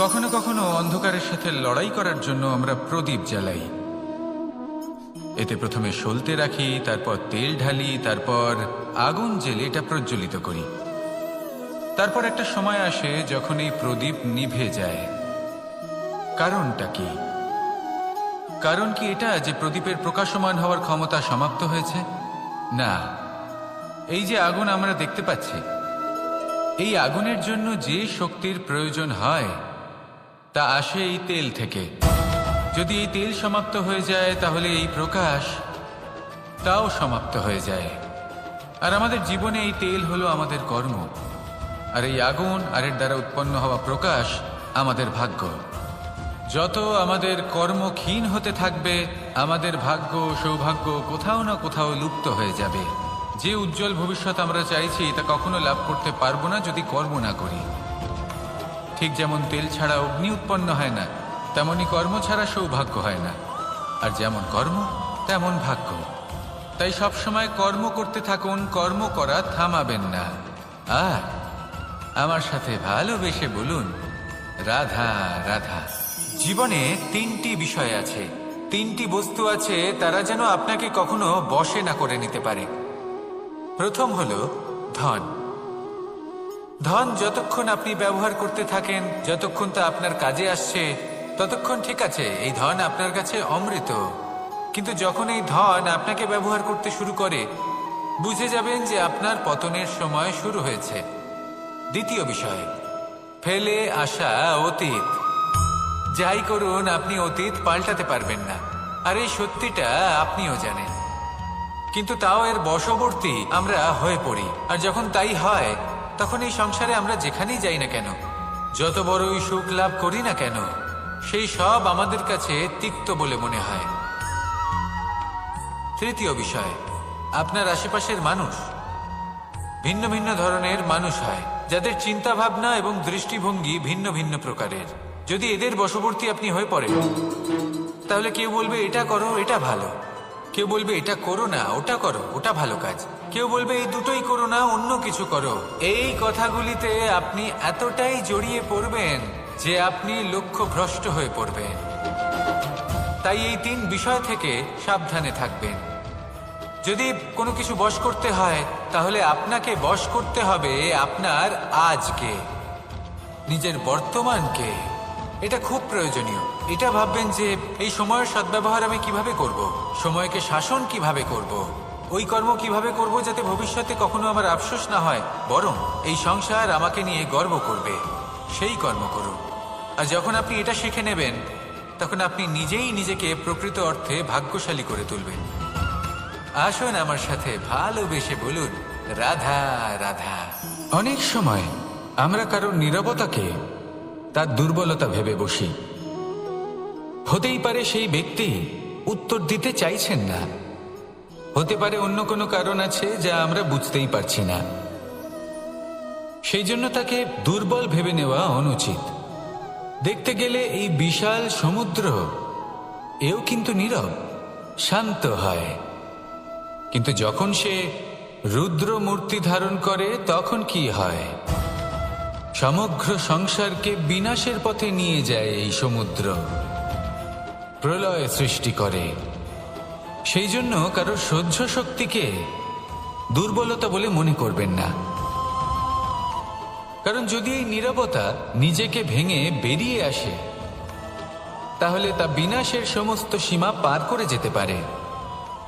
কখনো কখনো অন্ধকারের সাথে লড়াই করার জন্য আমরা প্রদীপ জ্বালাই। এতে প্রথমে সলতে রাখি, তারপর তেল ঢালি, তারপর আগুন জ্বেলে এটা প্রজ্বলিত করি। তারপর একটা সময় আসে যখন এই প্রদীপ নিভে যায়। কারণটা কি? কারণ কি এটা যে প্রদীপের প্রকাশমান হওয়ার ক্ষমতা সমাপ্ত হয়েছে? না, এই যে আগুন আমরা দেখতে পাচ্ছি, এই আগুনের জন্য যে শক্তির প্রয়োজন হয় তা আসে এই তেল থেকে। যদি এই তেল সমাপ্ত হয়ে যায় তাহলে এই প্রকাশ তাও সমাপ্ত হয়ে যায়। আর আমাদের জীবনে এই তেল হলো আমাদের কর্ম, আর এই আগুন আর এর দ্বারা উৎপন্ন হওয়া প্রকাশ আমাদের ভাগ্য। যত আমাদের কর্ম ক্ষীণ হতে থাকবে, আমাদের ভাগ্য সৌভাগ্য কোথাও না কোথাও লুপ্ত হয়ে যাবে। যে উজ্জ্বল ভবিষ্যৎ আমরা চাইছি তা কখনো লাভ করতে পারবো না যদি কর্ম না করি। ঠিক যেমন তেল ছাড়া অগ্নি উৎপন্ন হয় না, তেমনি কর্ম ছাড়া সৌভাগ্য হয় না। আর যেমন কর্ম তেমন ভাগ্য। তাই সবসময় কর্ম করতে থাকুন, কর্ম করা থামাবেন না। আর আমার সাথে ভালোবেসে বলুন, রাধা রাধা। জীবনে তিনটি বিষয় আছে, তিনটি বস্তু আছে, তারা যেন আপনাকে কখনো বশে না করে নিতে পারে। প্রথম হলো ধন। ধন যতক্ষণ আপনি ব্যবহার করতে থাকেন, যতক্ষণ তা আপনার কাজে আসছে, ততক্ষণ ঠিক আছে, এই ধন আপনার কাছে অমৃত। কিন্তু যখন এই ধন আপনাকে ব্যবহার করতে শুরু করে, বুঝে যাবেন যে আপনার পতনের সময় শুরু হয়েছে। দ্বিতীয় বিষয়, ফেলে আসা অতীত। যাই করুন, আপনি অতীত পাল্টাতে পারবেন না, আর এই সত্যিটা আপনিও জানেন। কিন্তু তাও এর বশবর্তী আমরা হয়ে পড়ি। আর যখন তাই হয়, তখন এই সংসারে আমরা যেখানেই যাই না কেন, যত বড়ই সুখ লাভ করি না কেন, সেই সব আমাদের কাছে তিক্ত বলে মনে হয়। তৃতীয় বিষয়, আপনার আশেপাশের মানুষ ভিন্ন ভিন্ন ধরনের মানুষ হয়, যাদের চিন্তা ভাবনা এবং দৃষ্টিভঙ্গি ভিন্ন ভিন্ন প্রকারের। যদি এদের বশবর্তী আপনি হয়ে পড়েন, তাহলে কেউ বলবে এটা করো, এটা ভালো। কেউ বলবে এটা করো না, ওটা করো, ওটা ভালো কাজ। কেউ বলবে এই দুটোই করো না, অন্য কিছু করো। এই কথাগুলিতে আপনি এতটাই জড়িয়ে পড়বেন যে আপনি লক্ষ্যভ্রষ্ট হয়ে পড়বেন। তাই এই তিন বিষয় থেকে সাবধানে থাকবেন। যদি কোনো কিছু বশ করতে হয়, তাহলে আপনাকে বশ করতে হবে আপনার আজকে, নিজের বর্তমানকে। এটা খুব প্রয়োজনীয়। এটা ভাববেন যে এই সময়ের সদ্ব্যবহার আমি কিভাবে করব, সময়কে শাসন কিভাবে করব, ওই কর্ম কিভাবে করব যাতে ভবিষ্যতে কখনো আমার আফসোস না হয়, বরং এই সংসার আমাকে নিয়ে গর্ব করবে, সেই কর্ম করুন। আর যখন আপনি এটা শিখে নেবেন, তখন আপনি নিজেই নিজেকে প্রকৃত অর্থে ভাগ্যশালী করে তুলবেন। আসুন আমার সাথে ভালোবেসে বলুন, রাধা রাধা। অনেক সময় আমরা কারোর নীরবতাকে তার দুর্বলতা ভেবে বসি। হতেই পারে সেই ব্যক্তি উত্তর দিতে চাইছেন না, হতে পারে অন্য কোনো কারণ আছে যা আমরা বুঝতেই পারছি না। সেই জন্য তাকে দুর্বল ভেবে নেওয়া অনুচিত। দেখতে গেলে এই বিশাল সমুদ্র এও কিন্তু নীরব, শান্ত হয়। কিন্তু যখন সে রুদ্র মূর্তি ধারণ করে, তখন কি হয়? সমগ্র সংসারকে বিনাশের পথে নিয়ে যায় এই সমুদ্র, প্রলয় সৃষ্টি করে। সেই জন্য কারো সহ্য শক্তিকে দুর্বলতা বলে মনে করবেন না। কারণ যদি এই নীরবতা নিজেকে ভেঙে বেরিয়ে আসে, তাহলে তা বিনাশের সমস্ত সীমা পার করে যেতে পারে।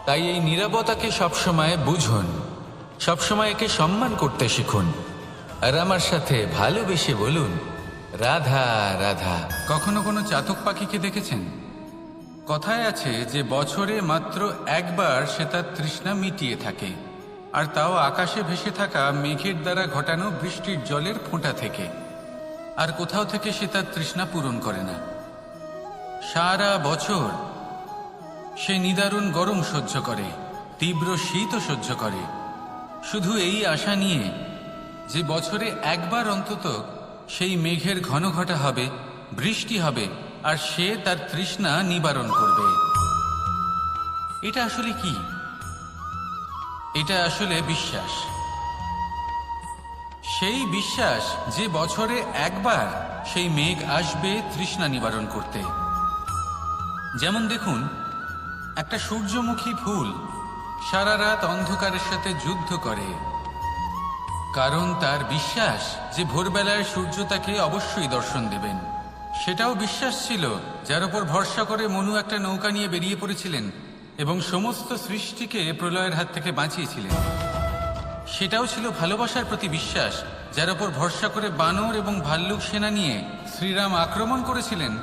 তাই এই নীরবতাকে সবসময় বুঝুন, সবসময় একে সম্মান করতে শিখুন। আর আমার সাথে ভালোবেসে বলুন, রাধা রাধা। কখনো কোনো চাতক পাখিকে দেখেছেন? কথায় আছে যে বছরে মাত্র একবার সে তার তৃষ্ণা মিটিয়ে থাকে, আর তাও আকাশে ভেসে থাকা মেঘের দ্বারা ঘটানো বৃষ্টির জলের ফোঁটা থেকে। আর কোথাও থেকে সে তার তৃষ্ণা পূরণ করে না। সারা বছর সে নিদারুণ গরম সহ্য করে, তীব্র শীতও সহ্য করে, শুধু এই আশা নিয়ে যে বছরে একবার অন্তত সেই মেঘের ঘন ঘটা হবে, বৃষ্টি হবে, আর সে তার তৃষ্ণা নিবারণ করবে। এটা আসলে কি? এটা আসলে বিশ্বাস। সেই বিশ্বাস যে বছরে একবার সেই মেঘ আসবে তৃষ্ণা নিবারণ করতে। যেমন দেখুন, একটা সূর্যমুখী ফুল সারা রাত অন্ধকারের সাথে যুদ্ধ করে, কারণ তার বিশ্বাস যে ভোরবেলায় সূর্য তাকে অবশ্যই দর্শন দেবেন। সেটাও বিশ্বাস ছিল যার উপর ভরসা করে মনু একটা নৌকা নিয়ে বেরিয়ে পড়েছিলেন এবং সমস্ত সৃষ্টিকে প্রলয়ের হাত থেকে বাঁচিয়েছিলেন। সেটাও ছিল ভালোবাসার প্রতি বিশ্বাস যার উপর ভরসা করে বানর এবং ভাল্লুক সেনা নিয়ে শ্রীরাম আক্রমণ করেছিলেন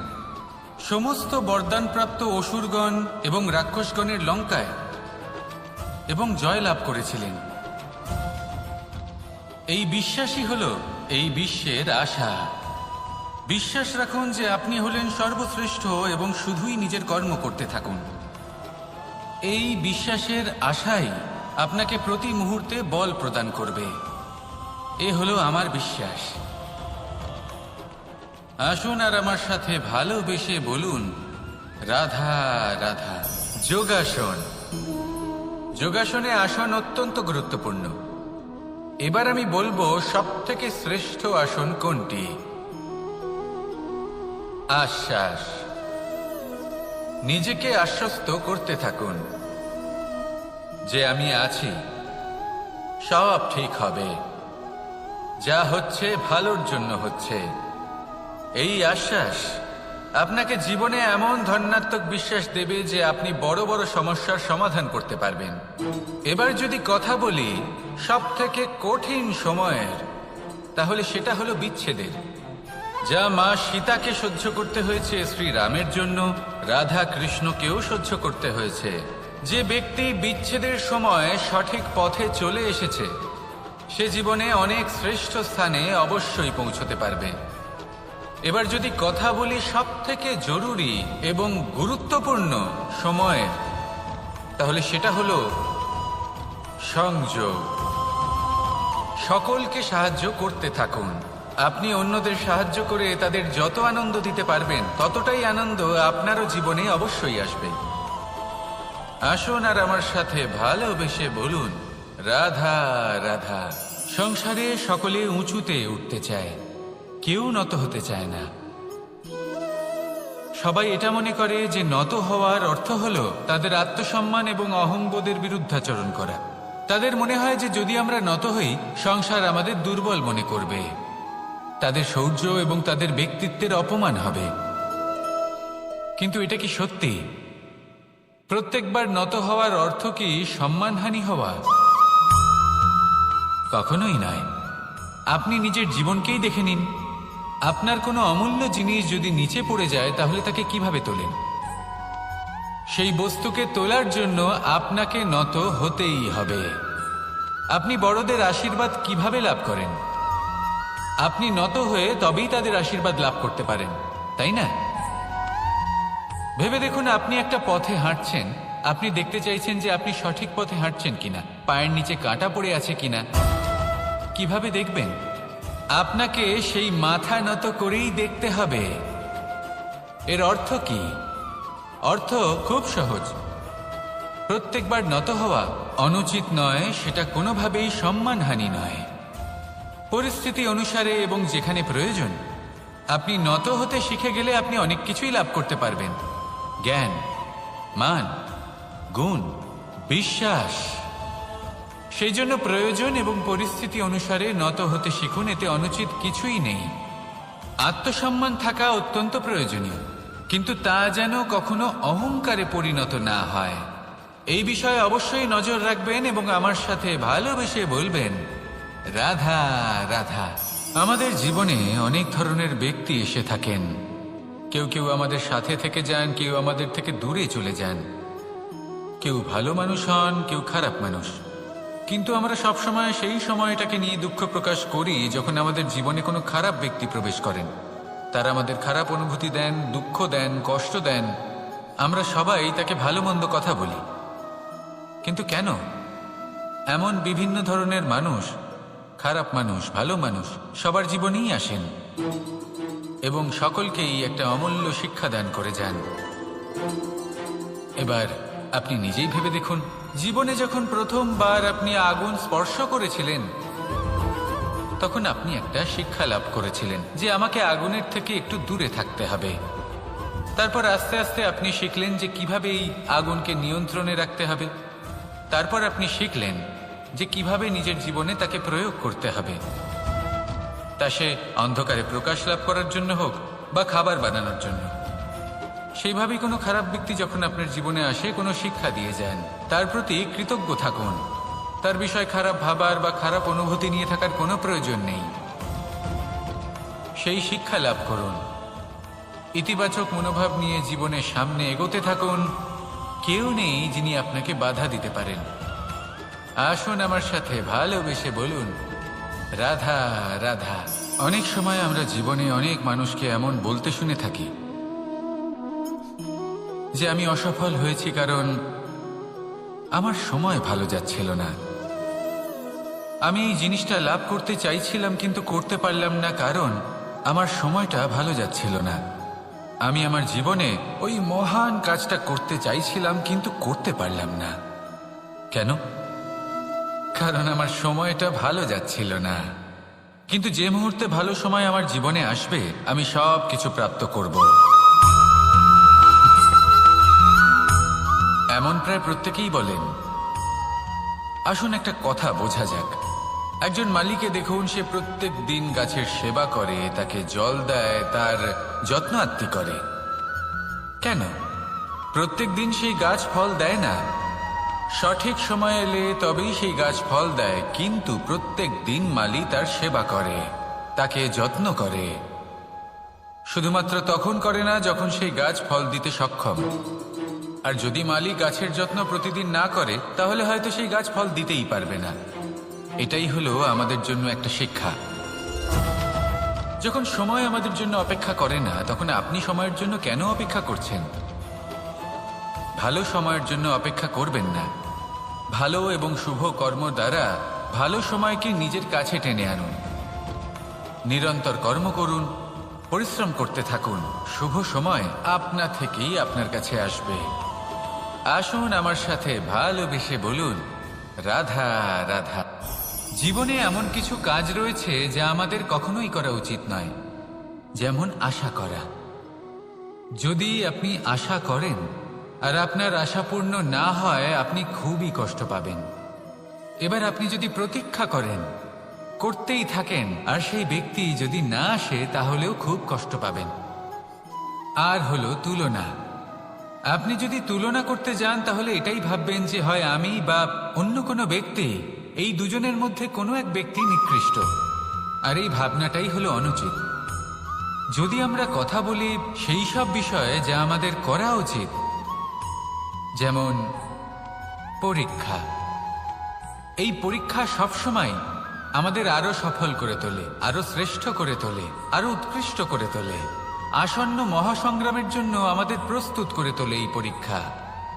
সমস্ত বরদানপ্রাপ্ত অসুরগণ এবং রাক্ষসগণের লঙ্কায় এবং জয় লাভ করেছিলেন। এই বিশ্বাসই হলো এই বিশ্বের আশা। বিশ্বাস রাখুন যে আপনি হলেন সর্বশ্রেষ্ঠ এবং শুধুই নিজের কর্ম করতে থাকুন। এই বিশ্বাসের আশাই আপনাকে প্রতি মুহূর্তে বল প্রদান করবে। এ হলো আমার বিশ্বাস। আসুন আর আমার সাথে ভালোবেসে বলুন, রাধা রাধা। যোগাসন। যোগাসনে আসন অত্যন্ত গুরুত্বপূর্ণ। এবার আমি বলবো সবথেকে শ্রেষ্ঠ আসন কোনটি। আশ্বাস। নিজেকে আশ্বস্ত করতে থাকুন যে আমি আছি, সব ঠিক হবে, যা হচ্ছে ভালোর জন্য হচ্ছে। এই আশ্বাস আপনাকে জীবনে এমন ধনাত্মক বিশ্বাস দেবে যে আপনি বড় বড় সমস্যার সমাধান করতে পারবেন। এবার যদি কথা বলি সবথেকে কঠিন সময়ের, তাহলে সেটা হলো বিচ্ছেদের। যা মা সীতাকে সহ্য করতে হয়েছে শ্রীরামের জন্য, রাধা কৃষ্ণকেও সহ্য করতে হয়েছে। যে ব্যক্তি বিচ্ছেদের সময় সঠিক পথে চলে এসেছে সে জীবনে অনেক শ্রেষ্ঠ স্থানে অবশ্যই পৌঁছতে পারবে। এবার যদি কথা বলি সবথেকে জরুরি এবং গুরুত্বপূর্ণ সময়ের, তাহলে সেটা হলো সংযোগ। সকলকে সাহায্য করতে থাকুন। আপনি অন্যদের সাহায্য করে তাদের যত আনন্দ দিতে পারবেন ততটাই আনন্দ আপনারও জীবনে অবশ্যই আসবে। আসুন আর আমার সাথে ভালোবেসে বলুন, রাধা রাধা। সংসারে সকলে উঁচুতে উঠতে চায়, কেউ নত হতে চায় না। সবাই এটা মনে করে যে নত হওয়ার অর্থ হলো তাদের আত্মসম্মান এবং অহংবোধের বিরুদ্ধাচরণ করা। তাদের মনে হয় যে যদি আমরা নত হই সংসার আমাদের দুর্বল মনে করবে, তাদের শৌর্য এবং তাদের ব্যক্তিত্বের অপমান হবে। কিন্তু এটা কি সত্যি? প্রত্যেকবার নত হওয়ার অর্থ কি সম্মানহানি হওয়া? কখনোই নয়। আপনি নিজের জীবনকেই দেখে নিন। আপনার কোনো অমূল্য জিনিস যদি নিচে পড়ে যায় তাহলে তাকে কিভাবে তোলেন? সেই বস্তুকে তোলার জন্য আপনাকে নত হতেই হবে। আপনি বড়দের আশীর্বাদ কিভাবে লাভ করেন? আপনি নত হয়ে তবেই তাদের আশীর্বাদ লাভ করতে পারেন, তাই না? ভেবে দেখুন, আপনি একটা পথে হাঁটছেন, আপনি দেখতে চাইছেন যে আপনি সঠিক পথে হাঁটছেন কিনা, পায়ের নিচে কাঁটা পড়ে আছে কিনা। কিভাবে দেখবেন? আপনাকে সেই মাথা নত করেই দেখতে হবে। এর অর্থ কি? অর্থ খুব সহজ। প্রত্যেকবার নত হওয়া অনুচিত নয়, সেটা কোনোভাবেই সম্মানহানি নয়। পরিস্থিতি অনুসারে এবং যেখানে প্রয়োজন আপনি নত হতে শিখে গেলে আপনি অনেক কিছুই লাভ করতে পারবেন। জ্ঞান, মান, গুণ, বিশ্বাস। সেই জন্য প্রয়োজন এবং পরিস্থিতি অনুসারে নত হতে শিখুন। এতে অনুচিত কিছুই নেই। আত্মসম্মান থাকা অত্যন্ত প্রয়োজনীয়, কিন্তু তা যেন কখনো অহংকারে পরিণত না হয়। এই বিষয়ে অবশ্যই নজর রাখবেন এবং আমার সাথে ভালোবেসে বলবেন, রাধা রাধা। আমাদের জীবনে অনেক ধরনের ব্যক্তি এসে থাকেন। কেউ কেউ আমাদের সাথে থেকে যান, কেউ আমাদের থেকে দূরে চলে যান। কেউ ভালো মানুষ হন, কেউ খারাপ মানুষ। কিন্তু আমরা সবসময় সেই সময়টাকে নিয়ে দুঃখ প্রকাশ করি যখন আমাদের জীবনে কোনো খারাপ ব্যক্তি প্রবেশ করেন। তারা আমাদের খারাপ অনুভূতি দেন, দুঃখ দেন, কষ্ট দেন। আমরা সবাই তাকে ভালো মন্দ কথা বলি। কিন্তু কেন? এমন বিভিন্ন ধরনের মানুষ, খারাপ মানুষ, ভালো মানুষ সবার জীবনেই আসেন এবং সকলকেই একটা অমূল্য শিক্ষা দান করে যান। এবার আপনি নিজেই ভেবে দেখুন, জীবনে যখন প্রথমবার আপনি আগুন স্পর্শ করেছিলেন তখন আপনি একটা শিক্ষা লাভ করেছিলেন যে আমাকে আগুনের থেকে একটু দূরে থাকতে হবে। তারপর আস্তে আস্তে আপনি শিখলেন যে কিভাবে এই আগুনকে নিয়ন্ত্রণে রাখতে হবে। তারপর আপনি শিখলেন যে কিভাবে নিজের জীবনে তাকে প্রয়োগ করতে হবে, তা সে অন্ধকারে প্রকাশ লাভ করার জন্য হোক বা খাবার বানানোর জন্য। সেইভাবেই কোনো খারাপ ব্যক্তি যখন আপনার জীবনে আসে কোনো শিক্ষা দিয়ে যান, তার প্রতি কৃতজ্ঞ থাকুন। তার বিষয় খারাপ ভাবার বা খারাপ অনুভূতি নিয়ে থাকার কোনো প্রয়োজন নেই। সেই শিক্ষা লাভ করুন, ইতিবাচক মনোভাব নিয়ে জীবনের সামনে এগোতে থাকুন। কেউ নেই যিনি আপনাকে বাধা দিতে পারেন। আসুন আমার সাথে ভালোবেসে বলুন, রাধা রাধা। অনেক সময় আমরা জীবনে অনেক মানুষকে এমন বলতে শুনে থাকি যে আমি অসফল হয়েছি কারণ আমার সময় ভালো যাচ্ছিল না। আমি এই জিনিসটা লাভ করতে চাইছিলাম কিন্তু করতে পারলাম না কারণ আমার সময়টা ভালো যাচ্ছিল না। আমি আমার জীবনে ওই মহান কাজটা করতে চাইছিলাম কিন্তু করতে পারলাম না। কেন? কারণ আমার সময়টা ভালো যাচ্ছিল না। কিন্তু যে মুহূর্তে ভালো সময় আমার জীবনে আসবে আমি সব কিছু প্রাপ্ত করব। এমন প্রায় প্রত্যেকেই বলেন। আসুন একটা কথা বোঝা যাক। একজন মালিকে দেখুন, সে প্রত্যেক দিন গাছের সেবা করে, তাকে জল দেয়, তার যত্ন আত্তি করে। কেন? প্রত্যেক দিন সেই গাছ ফল দেয় না। সঠিক সময় এলে তবেই সেই গাছ ফল দেয়, কিন্তু প্রত্যেক দিন মালি তার সেবা করে, তাকে যত্ন করে। শুধুমাত্র তখন করে না যখন সেই গাছ ফল দিতে সক্ষম। আর যদি মালি গাছের যত্ন প্রতিদিন না করে তাহলে হয়তো সেই গাছ ফল দিতেই পারবে না। এটাই হলো আমাদের জন্য একটা শিক্ষা। যখন সময় আমাদের জন্য অপেক্ষা করে না তখন আপনি সময়ের জন্য কেন অপেক্ষা করছেন? ভালো সময়ের জন্য অপেক্ষা করবেন না। ভালো এবং শুভ কর্ম দ্বারা ভালো সময়কে নিজের কাছে টেনে আনুন। নিরন্তর কর্ম করুন, পরিশ্রম করতে থাকুন। শুভ সময় আপনা থেকেই আপনার কাছে আসবে। আসুন আমার সাথে ভালোবেসে বলুন, রাধা রাধা। জীবনে এমন কিছু কাজ রয়েছে যা আমাদের কখনোই করা উচিত নয়, যেমন আশা করা। যদি আপনি আশা করেন আর আপনার আশা পূর্ণ না হয় আপনি খুবই কষ্ট পাবেন। এবার আপনি যদি প্রতীক্ষা করেন, করতেই থাকেন, আর সেই ব্যক্তি যদি না আসে তাহলেও খুব কষ্ট পাবেন। আর হলো তুলনা। আপনি যদি তুলনা করতে যান তাহলে এটাই ভাববেন যে হয় আমি বা অন্য কোনো ব্যক্তি, এই দুজনের মধ্যে কোনো এক ব্যক্তি নিকৃষ্ট। আর এই ভাবনাটাই হলো অনুচিত। যদি আমরা কথা বলি সেই সব বিষয়ে যা আমাদের করা উচিত, যেমন পরীক্ষা। এই পরীক্ষা সবসময় আমাদের আরো সফল করে তোলে, আরো শ্রেষ্ঠ করে তোলে, আরো উৎকৃষ্ট করে তোলে। আসন্ন মহাসংগ্রামের জন্য আমাদের প্রস্তুত করে তোলে এই পরীক্ষা।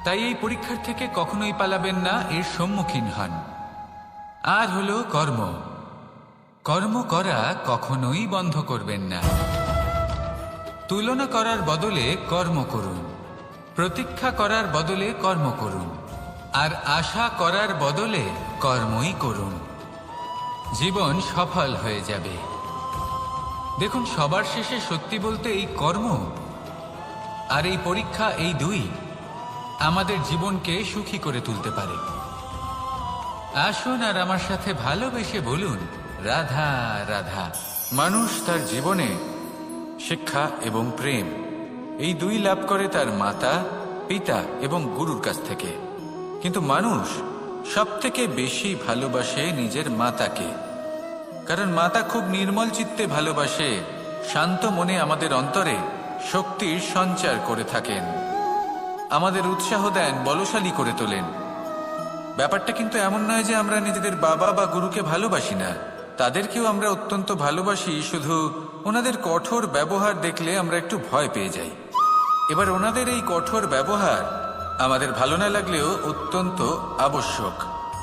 তাই এই পরীক্ষার থেকে কখনোই পালাবেন না, এর সম্মুখীন হন। আর হলো কর্ম। কর্ম করা কখনোই বন্ধ করবেন না। তুলনা করার বদলে কর্ম করুন, প্রতীক্ষা করার বদলে কর্ম করুন, আর আশা করার বদলে কর্মই করুন। জীবন সফল হয়ে যাবে। দেখুন, সবার শেষে সত্যি বলতে এই কর্ম আর এই পরীক্ষা, এই দুই আমাদের জীবনকে সুখী করে তুলতে পারে। আসুন আর আমার সাথে ভালোবেসে বলুন, রাধা রাধা। মানুষ তার জীবনে শিক্ষা এবং প্রেম এই দুই লাভ করে তার মাতা, পিতা এবং গুরুর কাছ থেকে। কিন্তু মানুষ সবথেকে বেশি ভালোবাসে নিজের মাতাকে, কারণ মাতা খুব নির্মল চিত্তে ভালোবাসে, শান্ত মনে আমাদের অন্তরে শক্তির সঞ্চার করে থাকেন, আমাদের উৎসাহ দেন, বলশালী করে তোলেন। ব্যাপারটা কিন্তু এমন নয় যে আমরা নিজেদের বাবা বা গুরুকে ভালোবাসি না, তাদেরকেও আমরা অত্যন্ত ভালোবাসি, শুধু ওনাদের কঠোর ব্যবহার দেখলে আমরা একটু ভয় পেয়ে যাই। এবার ওনাদের এই কঠোর ব্যবহার আমাদের ভালো না লাগলেও অত্যন্ত আবশ্যক,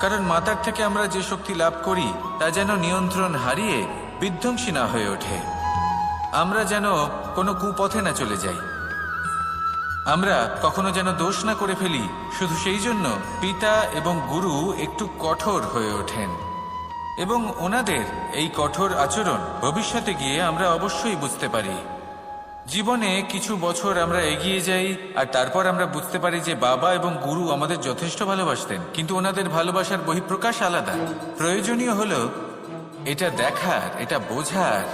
কারণ মাতার থেকে আমরা যে শক্তি লাভ করি তা যেন নিয়ন্ত্রণ হারিয়ে বিধ্বংসী না হয়ে ওঠে, আমরা যেন কোনো কুপথে না চলে যাই, আমরা কখনো যেন দোষ না করে ফেলি। শুধু সেই জন্য পিতা এবং গুরু একটু কঠোর হয়ে ওঠেন। এবং ওনাদের এই কঠোর আচরণ ভবিষ্যতে গিয়ে আমরা অবশ্যই বুঝতে পারি। জীবনে কিছু বছর আমরা এগিয়ে যাই আর তারপর আমরা বুঝতে পারি যে বাবা এবং গুরু আমাদের যথেষ্ট ভালোবাসতেন, কিন্তু ওনাদের ভালোবাসার বহিঃপ্রকাশ আলাদা। প্রয়োজনীয় হলো এটা দেখার, এটা বোঝার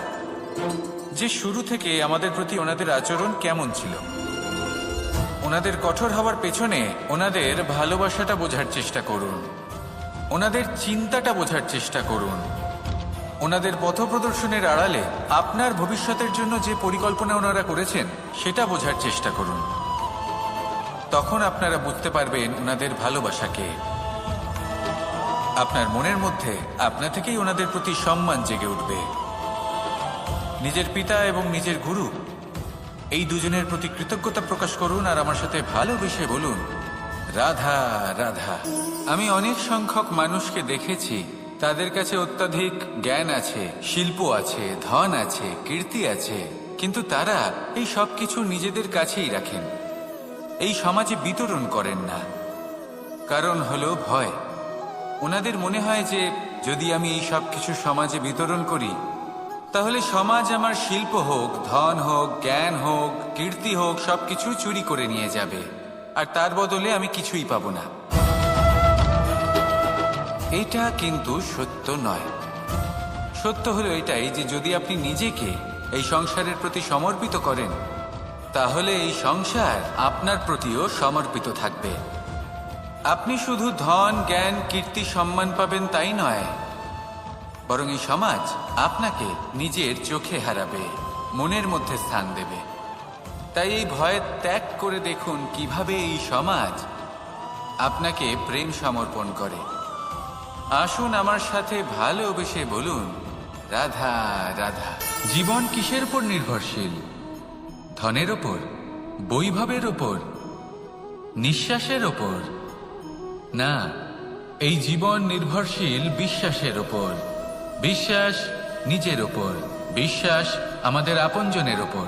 যে শুরু থেকে আমাদের প্রতি ওনাদের আচরণ কেমন ছিল। ওনাদের কঠোর হওয়ার পেছনে ওনাদের ভালোবাসাটা বোঝার চেষ্টা করুন, ওনাদের চিন্তাটা বোঝার চেষ্টা করুন, ওনাদের পথপ্রদর্শনের আড়ালে আপনার ভবিষ্যতের জন্য যে পরিকল্পনা ওনারা করেছেন সেটা বোঝার চেষ্টা করুন। তখন আপনারা বুঝতে পারবেন ওনাদের ভালোবাসাকে। আপনার মনের মধ্যে আপনা থেকেই ওনাদের প্রতি সম্মান জেগে উঠবে। নিজের পিতা এবং নিজের গুরু এই দুজনের প্রতি কৃতজ্ঞতা প্রকাশ করুন আর আমার সাথে ভালোবেসে বলুন, রাধা রাধা। আমি অনেক সংখ্যক মানুষকে দেখেছি, তাদের কাছে অত্যাধিক জ্ঞান আছে, শিল্প আছে, ধন আছে, কীর্তি আছে, কিন্তু তারা এই সব কিছু নিজেদের কাছেই রাখেন, এই সমাজে বিতরণ করেন না। কারণ হলো ভয়। ওনাদের মনে হয় যে যদি আমি এই সব কিছু সমাজে বিতরণ করি তাহলে সমাজ আমার শিল্প হোক, ধন হোক, জ্ঞান হোক, কীর্তি হোক, সবকিছু চুরি করে নিয়ে যাবে আর তার বদলে আমি কিছুই পাবো না। এটা কিন্তু সত্য নয়। সত্য হলো এটাই যে যদি আপনি নিজেকে এই সংসারের প্রতি সমর্পিত করেন তাহলে এই সংসার আপনার প্রতিও সমর্পিত থাকবে। আপনি শুধু ধন, জ্ঞান, কীর্তি, সম্মান পাবেন তাই নয়, বরং এই সমাজ আপনাকে নিজের চোখে হারাবে, মনের মধ্যে স্থান দেবে। তাই এই ভয় ত্যাগ করে দেখুন কিভাবে এই সমাজ আপনাকে প্রেম সমর্পণ করে। আসুন আমার সাথে ভালোবেসে বলুন, রাধা রাধা। জীবন কিসের উপর নির্ভরশীল? ধনের ওপর, বৈভবের ওপর, নিঃশ্বাসের ওপর? না, এই জীবন নির্ভরশীল বিশ্বাসের ওপর। বিশ্বাস নিজের ওপর, বিশ্বাস আমাদের আপনজনের ওপর।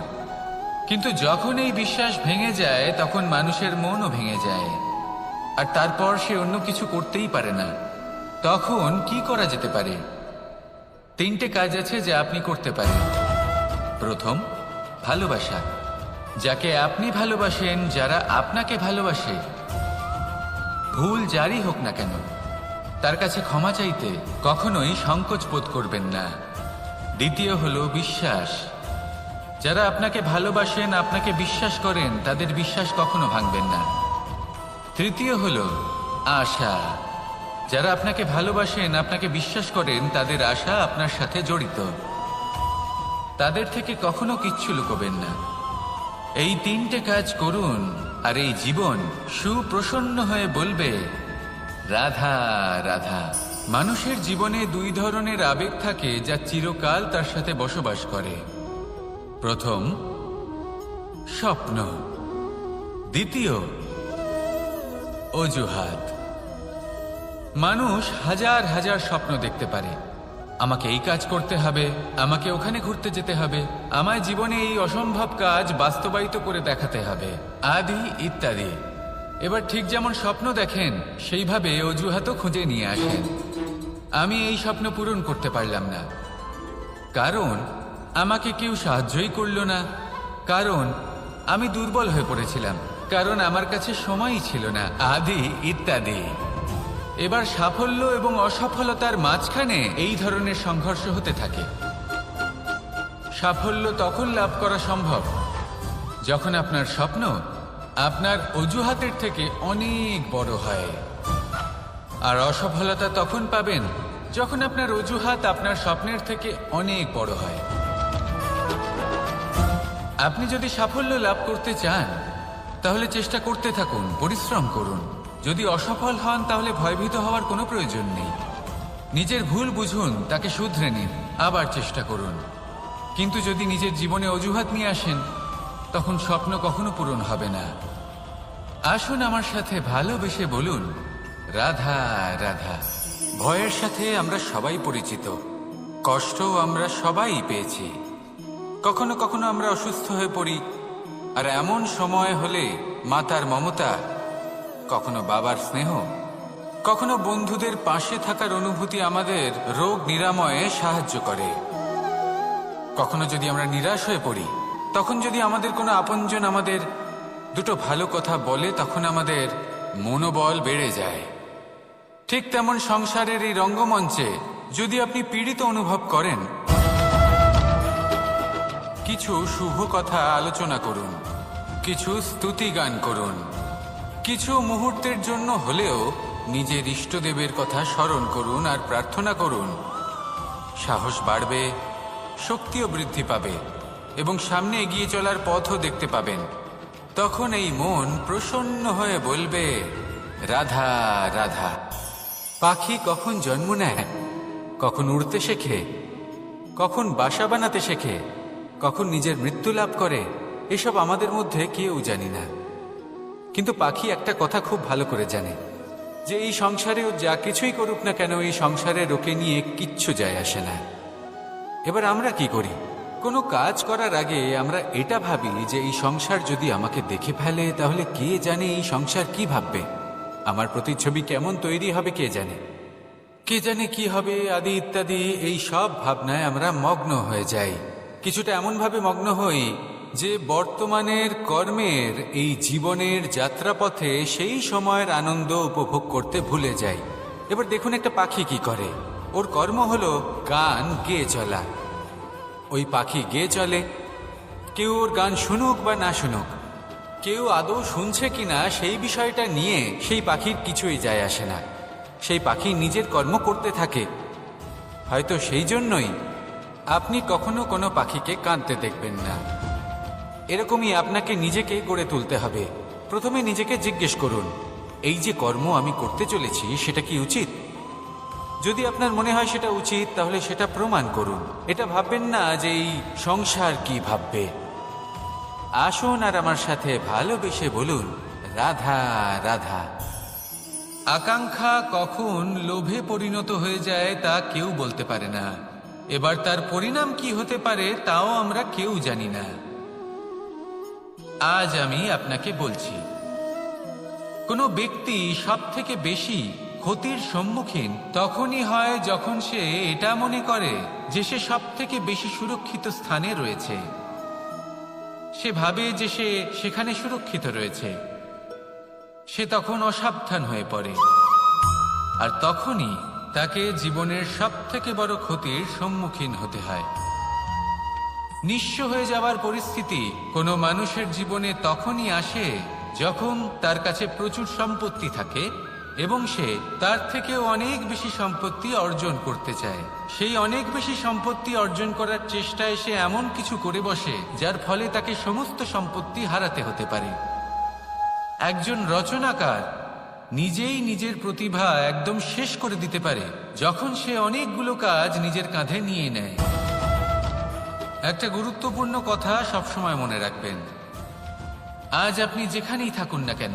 কিন্তু যখন এই বিশ্বাস ভেঙে যায় তখন মানুষের মনও ভেঙে যায় আর তারপর সে অন্য কিছু করতেই পারে না। তখন কি করা যেতে পারে? 3টে কাজ আছে যা আপনি করতে পারেন। প্রথম, ভালোবাসা। যাকে আপনি ভালোবাসেন, যারা আপনাকে ভালোবাসে, ভুল যারই হোক না কেন, তার কাছে ক্ষমা চাইতে কখনোই সংকোচ বোধ করবেন না। দ্বিতীয় হলো বিশ্বাস। যারা আপনাকে ভালোবাসেন, আপনাকে বিশ্বাস করেন, তাদের বিশ্বাস কখনো ভাঙবেন না। তৃতীয় হলো আশা। যারা আপনাকে ভালোবাসেন, আপনাকে বিশ্বাস করেন, তাদের আশা আপনার সাথে জড়িত। তাদের থেকে কখনো কিচ্ছু লুকোবেন না। এই 3টে কাজ করুন আর এই জীবন সুপ্রসন্ন হয়ে বলবে, রাধা রাধা। মানুষের জীবনে 2 ধরনের আবেগ থাকে যা চিরকাল তার সাথে বসবাস করে। প্রথম, স্বপ্ন। দ্বিতীয়, অজুহাত। মানুষ হাজার হাজার স্বপ্ন দেখতে পারে। আমাকে এই কাজ করতে হবে, আমাকে ওখানে ঘুরতে যেতে হবে, আমার জীবনে এই অসম্ভব কাজ বাস্তবায়িত করে দেখাতে হবে, আদি ইত্যাদি। এবার ঠিক যেমন স্বপ্ন দেখেন সেইভাবে অজুহাতও খুঁজে নিয়ে আসেন। আমি এই স্বপ্ন পূরণ করতে পারলাম না, কারণ আমাকে কেউ সাহায্যই করল না, কারণ আমি দুর্বল হয়ে পড়েছিলাম, কারণ আমার কাছে সময়ই ছিল না, আদি ইত্যাদি। এবার সাফল্য এবং অসফলতার মাঝখানে এই ধরনের সংঘর্ষ হতে থাকে। সাফল্য তখন লাভ করা সম্ভব যখন আপনার স্বপ্ন আপনার অজুহাতের থেকে অনেক বড় হয়, আর অসফলতা তখন পাবেন যখন আপনার অজুহাত আপনার স্বপ্নের থেকে অনেক বড় হয়। আপনি যদি সাফল্য লাভ করতে চান তাহলে চেষ্টা করতে থাকুন, পরিশ্রম করুন। যদি অসফল হন তাহলে ভয়ভীত হওয়ার কোনো প্রয়োজন নেই। নিজের ভুল বুঝুন, তাকে শুধরে নিন, আবার চেষ্টা করুন। কিন্তু যদি নিজের জীবনে অজুহাত নিয়ে আসেন তখন স্বপ্ন কখনো পূরণ হবে না। আসুন আমার সাথে ভালোবেসে বলুন, রাধা রাধা। ভয়ের সাথে আমরা সবাই পরিচিত, কষ্টও আমরা সবাই পেয়েছি। কখনো কখনো আমরা অসুস্থ হয়ে পড়ি, আর এমন সময় হলে মাতার মমতা, কখনো বাবার স্নেহ, কখনো বন্ধুদের পাশে থাকার অনুভূতি আমাদের রোগ নিরাময়ে সাহায্য করে। কখনো যদি আমরা নিরাশ হয়ে পড়ি, তখন যদি আমাদের কোনো আপনজন আমাদের দুটো ভালো কথা বলে, তখন আমাদের মনোবল বেড়ে যায়। ঠিক তেমন সংসারের এই রঙ্গমঞ্চে যদি আপনি পীড়িত অনুভব করেন, কিছু শুভ কথা আলোচনা করুন, কিছু স্তুতি গান করুন, কিছু মুহূর্তের জন্য হলেও নিজের ইষ্টদেবের কথা স্মরণ করুন আর প্রার্থনা করুন। সাহস বাড়বে, শক্তিও বৃদ্ধি পাবে এবং সামনে এগিয়ে চলার পথও দেখতে পাবেন। তখন এই মন প্রসন্ন হয়ে বলবে, রাধা রাধা। পাখি কখন জন্ম নেয়, কখন উড়তে শেখে, কখন বাসা বানাতে শেখে, কখন নিজের মৃত্যু লাভ করে, এসব আমাদের মধ্যে কেউ জানি না। কিন্তু পাখি একটা কথা খুব ভালো করে জানে, যে এই সংসারে ও যা কিছুই করুক না কেন, এই সংসারের ওকে নিয়ে কিচ্ছু যায় আসে না। এবার আমরা কি করি? কোনো কাজ করার আগে আমরা এটা ভাবি যে এই সংসার যদি আমাকে দেখে ফেলে, তাহলে কে জানে এই সংসার কি ভাববে, আমার প্রতিচ্ছবি কেমন তৈরি হবে কে জানে, কে জানে কি হবে আদি ইত্যাদি। এই সব ভাবনায় আমরা মগ্ন হয়ে যাই। কিছুটা এমনভাবে মগ্ন হই যে বর্তমানের কর্মের এই জীবনের যাত্রাপথে সেই সময়ের আনন্দ উপভোগ করতে ভুলে যাই। এবার দেখুন একটা পাখি কি করে, ওর কর্ম হলো গান গেয়ে চলা। ওই পাখি গেয়ে চলে, কেউ ওর গান শুনুক বা না শুনুক, কেউ আদৌ শুনছে কিনা সেই বিষয়টা নিয়ে সেই পাখির কিছুই যায় আসে না। সেই পাখি নিজের কর্ম করতে থাকে। হয়তো সেই জন্যই আপনি কখনো কোনো পাখিকে কাঁদতে দেখবেন না। এরকমই আপনাকে নিজেকে গড়ে তুলতে হবে। প্রথমে নিজেকে জিজ্ঞেস করুন, এই যে কর্ম আমি করতে চলেছি সেটা কি উচিত? যদি আপনার মনে হয় সেটা উচিত, তাহলে সেটা প্রমাণ করুন। এটা ভাববেন না যে এই সংসার কি ভাববে। আসুন আর আমার সাথে ভালোবেসে বলুন, রাধা রাধা। আকাঙ্ক্ষা কখন লোভে পরিণত হয়ে যায় তা কেউ বলতে পারে না। এবার তার পরিণাম কি হতে পারে তাও আমরা কেউ জানি না। আজ আমি আপনাকে বলছি, কোনো ব্যক্তি সব থেকে বেশি ক্ষতির সম্মুখীন তখনই হয় যখন সে এটা মনে করে যে সে সব থেকে বেশি সুরক্ষিত স্থানে রয়েছে। সে ভাবে যে সে সেখানে সুরক্ষিত রয়েছে। সে তখন অসাবধান হয়ে পড়ে, আর তখনই তাকে জীবনের সব থেকে বড় ক্ষতির সম্মুখীন হতে হয়। নিঃস্ব হয়ে যাওয়ার পরিস্থিতি কোনো মানুষের জীবনে তখনই আসে যখন তার কাছে প্রচুর সম্পত্তি থাকে এবং সে তার থেকেও অনেক বেশি সম্পত্তি অর্জন করতে চায়। সেই অনেক বেশি সম্পত্তি অর্জন করার চেষ্টায় সে এমন কিছু করে বসে যার ফলে তাকে সমস্ত সম্পত্তি হারাতে হতে পারে। একজন রচনাকার নিজেই নিজের প্রতিভা একদম শেষ করে দিতে পারে যখন সে অনেকগুলো কাজ নিজের কাঁধে নিয়ে নেয়। একটা গুরুত্বপূর্ণ কথা সবসময় মনে রাখবেন, আজ আপনি যেখানেই থাকুন না কেন,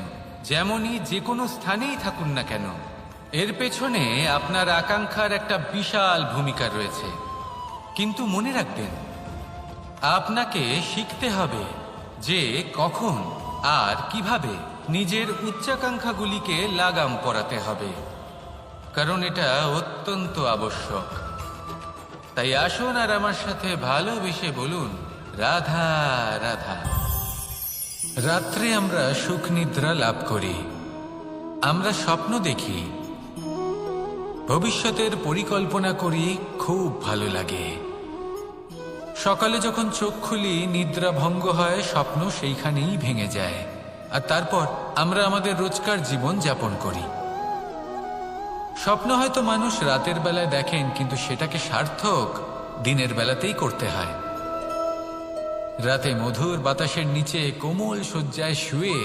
যেমনই যে কোনো স্থানেই থাকুন না কেন, এর পেছনে আপনার আকাঙ্ক্ষার একটা বিশাল ভূমিকা রয়েছে। কিন্তু মনে রাখবেন, আপনাকে শিখতে হবে যে কখন আর কিভাবে নিজের উচ্চাকাঙ্ক্ষাগুলিকে লাগাম পরাতে হবে, কারণ এটা অত্যন্ত আবশ্যক। তাই আসুন আর আমার সাথে ভালোবেসে বলুন, রাধা রাধা। রাত্রে আমরা সুখ নিদ্রা লাভ করি, আমরা স্বপ্ন দেখি, ভবিষ্যতের পরিকল্পনা করি, খুব ভালো লাগে। সকালে যখন চোখ খুলি, নিদ্রা ভঙ্গ হয়, স্বপ্ন সেইখানেই ভেঙে যায়, আর তারপর আমরা আমাদের রোজকার জীবন যাপন করি। স্বপ্ন হয়তো মানুষ রাতের বেলায় দেখেন, কিন্তু সেটাকে সার্থক দিনের বেলাতেই করতে হয়। রাতে মধুর বাতাসের নিচে কোমল শয্যায় শুয়ে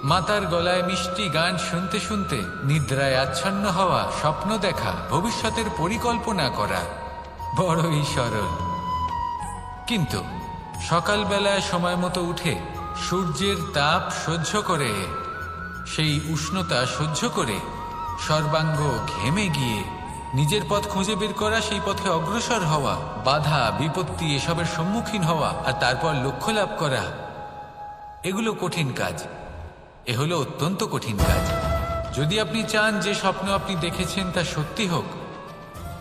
মাতার গলায় মিষ্টি গান শুনতে শুনতে নিদ্রায় আচ্ছন্ন হওয়া, স্বপ্ন দেখা, ভবিষ্যতের পরিকল্পনা করা বড়ই সরল। কিন্তু সকালবেলায় সময় মতো উঠে সূর্যের তাপ সহ্য করে, সেই উষ্ণতা সহ্য করে সর্বাঙ্গ ঘেমে গিয়ে নিজের পথ খুঁজে বের করা, সেই পথে অগ্রসর হওয়া, বাধা বিপত্তি এসবের সম্মুখীন হওয়া, আর তারপর লক্ষ্য লাভ করা, এগুলো কঠিন কাজ। এ হলো অত্যন্ত কঠিন কাজ। যদি আপনি চান যে স্বপ্ন আপনি দেখেছেন তা সত্যি হোক,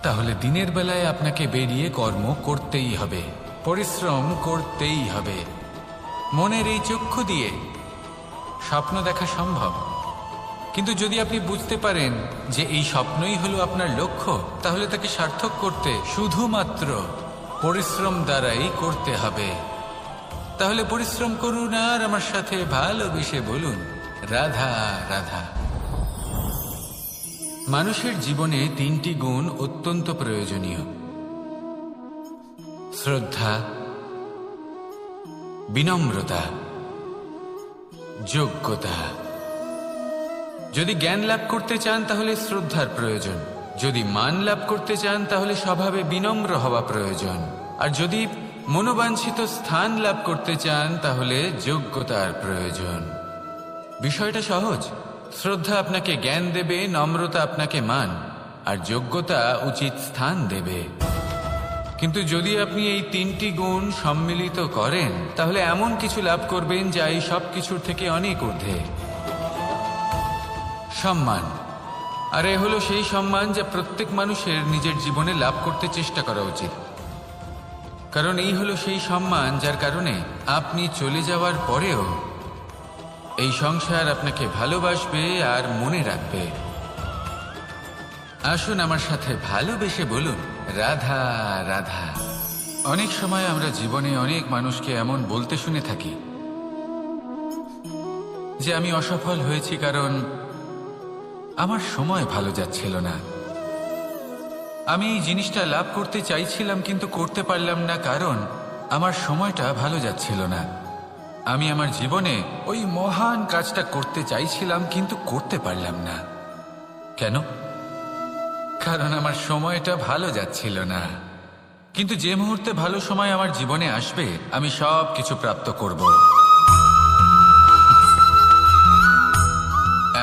তাহলে দিনের বেলায় আপনাকে বেরিয়ে কর্ম করতেই হবে, পরিশ্রম করতেই হবে। মনের এই চক্ষু দিয়ে স্বপ্ন দেখা সম্ভব, কিন্তু যদি আপনি বুঝতে পারেন যে এই স্বপ্নই হলো আপনার লক্ষ্য, তাহলে তাকে সার্থক করতে শুধুমাত্র পরিশ্রম দ্বারাই করতে হবে। তাহলে পরিশ্রম করুন আর আমার সাথে ভালোবেসে বলুন, রাধা রাধা। মানুষের জীবনে 3টি গুণ অত্যন্ত প্রয়োজনীয়: শ্রদ্ধা, বিনম্রতা, যোগ্যতা। যদি জ্ঞান লাভ করতে চান তাহলে শ্রদ্ধার প্রয়োজন, যদি মান লাভ করতে চান তাহলে স্বভাবে বিনম্র হওয়া প্রয়োজন, আর যদি মনোবাঞ্ছিত স্থান লাভ করতে চান তাহলে যোগ্যতার প্রয়োজন। বিষয়টা সহজ। শ্রদ্ধা আপনাকে জ্ঞান দেবে, নম্রতা আপনাকে মান, আর যোগ্যতা উচিত স্থান দেবে। কিন্তু যদি আপনি এই 3টি গুণ সম্মিলিত করেন তাহলে এমন কিছু লাভ করবেন যা এই সব কিছুর থেকে অনেক ঊর্ধ্বে। সম্মান। আর এ হলো সেই সম্মান যা প্রত্যেক মানুষের নিজের জীবনে লাভ করতে চেষ্টা করা উচিত, কারণ এই হলো সেই সম্মান যার কারণে আপনি চলে যাওয়ার পরেও এই সংসার আপনাকে ভালোবাসবে আর মনে রাখবে। আসুন আমার সাথে ভালোবেসে বলুন, রাধা রাধা। অনেক সময় আমরা জীবনে অনেক মানুষকে এমন বলতে শুনে থাকি যে আমি অসফল হয়েছি কারণ আমার সময় ভালো যাচ্ছিল না, আমি এই জিনিসটা লাভ করতে চাইছিলাম কিন্তু করতে পারলাম না কারণ আমার সময়টা ভালো যাচ্ছিল না, আমি আমার জীবনে ওই মহান কাজটা করতে চাইছিলাম কিন্তু করতে পারলাম না। কেন? কারণ আমার সময়টা ভালো যাচ্ছিল না। কিন্তু যে মুহূর্তে ভালো সময় আমার জীবনে আসবে আমি সব কিছু প্রাপ্ত করব।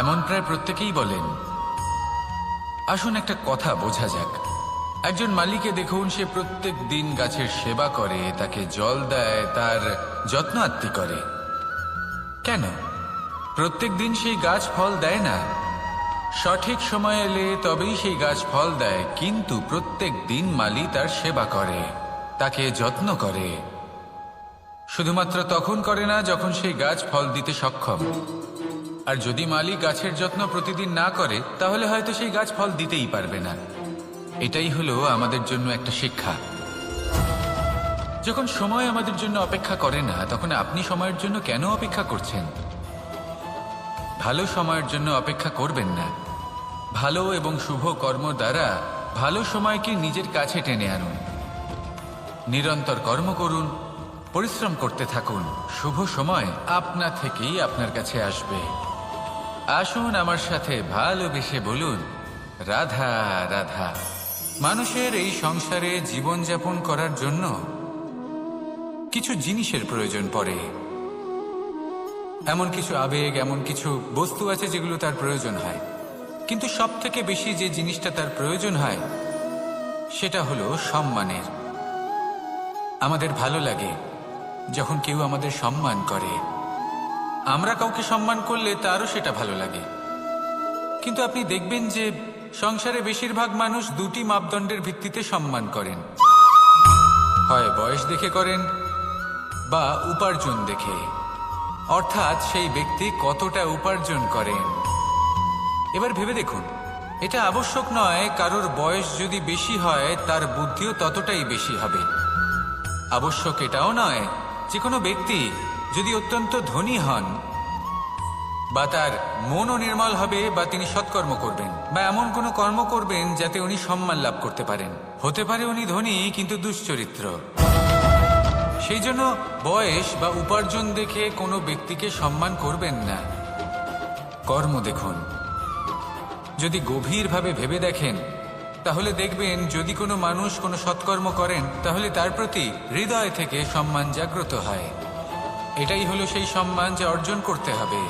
এমন প্রায় প্রত্যেকেই বলেন। আসুন একটা কথা বোঝা যাক। একজন মালিকে দেখুন, সে প্রত্যেক দিন গাছের সেবা করে, তাকে জল দেয়, তার যত্ন আত্তি করে। কেন? প্রত্যেক দিন সেই গাছ ফল দেয় না, সঠিক সময় এলে তবেই সেই গাছ ফল দেয়, কিন্তু প্রত্যেক দিন মালি তার সেবা করে, তাকে যত্ন করে। শুধুমাত্র তখন করে না যখন সেই গাছ ফল দিতে সক্ষম। আর যদি মালি গাছের যত্ন প্রতিদিন না করে তাহলে হয়তো সেই গাছ ফল দিতেই পারবে না। এটাই হলো আমাদের জন্য একটা শিক্ষা। যখন সময় আমাদের জন্য অপেক্ষা করে না তখন আপনি সময়ের জন্য কেন অপেক্ষা করছেন? ভালো সময়ের জন্য অপেক্ষা করবেন না। ভালো এবং শুভ কর্ম দ্বারা ভালো সময়কে নিজের কাছে টেনে আনুন। নিরন্তর কর্ম করুন, পরিশ্রম করতে থাকুন, শুভ সময় আপনা থেকেই আপনার কাছে আসবে। আসুন আমার সাথে ভালোবেসে বলুন, রাধা রাধা। মানুষের এই সংসারে জীবনযাপন করার জন্য কিছু জিনিসের প্রয়োজন পড়ে। এমন কিছু আবেগ, এমন কিছু বস্তু আছে যেগুলো তার প্রয়োজন হয়, কিন্তু সব থেকে বেশি যে জিনিসটা তার প্রয়োজন হয় সেটা হলো সম্মানের। আমাদের ভালো লাগে যখন কেউ আমাদের সম্মান করে। আমরা কাউকে সম্মান করলে তারও সেটা ভালো লাগে। কিন্তু আপনি দেখবেন যে সংসারে বেশিরভাগ মানুষ 2টি মাপদণ্ডের ভিত্তিতে সম্মান করেন। হয় বয়স দেখে করেন বা উপার্জন দেখে, অর্থাৎ সেই ব্যক্তি কতটা উপার্জন করেন। এবার ভেবে দেখুন, এটা আবশ্যক নয় কারোর বয়স যদি বেশি হয় তার বুদ্ধিও ততটাই বেশি হবে। আবশ্যক এটাও নয় যে কোনো ব্যক্তি যদি অত্যন্ত ধনী হন বা তার মনও নির্মল হবে বা তিনি সৎকর্ম করবেন বা এমন কোনো কর্ম করবেন যাতে উনি সম্মান লাভ করতে পারেন। হতে পারে উনি ধনী কিন্তু দুশ্চরিত্র। সেই জন্য বয়স বা উপার্জন দেখে কোনো ব্যক্তিকে সম্মান করবেন না। কর্ম দেখুন। যদি গভীরভাবে ভেবে দেখেন তাহলে দেখবেন যদি কোনো মানুষ কোনো সৎকর্ম করেন তাহলে তার প্রতি হৃদয় থেকে সম্মান জাগ্রত হয়। এটাই হলো সেই সম্মান যা অর্জন করতে হবে।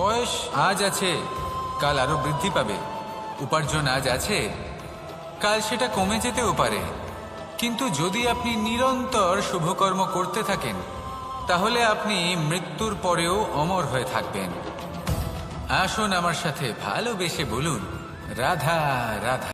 বয়স আজ আছে, কাল আরো বৃদ্ধি পাবে। উপার্জন আজ আছে, কাল সেটা কমে যেতেও পারে। কিন্তু যদি আপনি নিরন্তর শুভকর্ম করতে থাকেন তাহলে আপনি মৃত্যুর পরেও অমর হয়ে থাকবেন। আসুন আমার সাথে ভালোবেসে বলুন রাধা রাধা।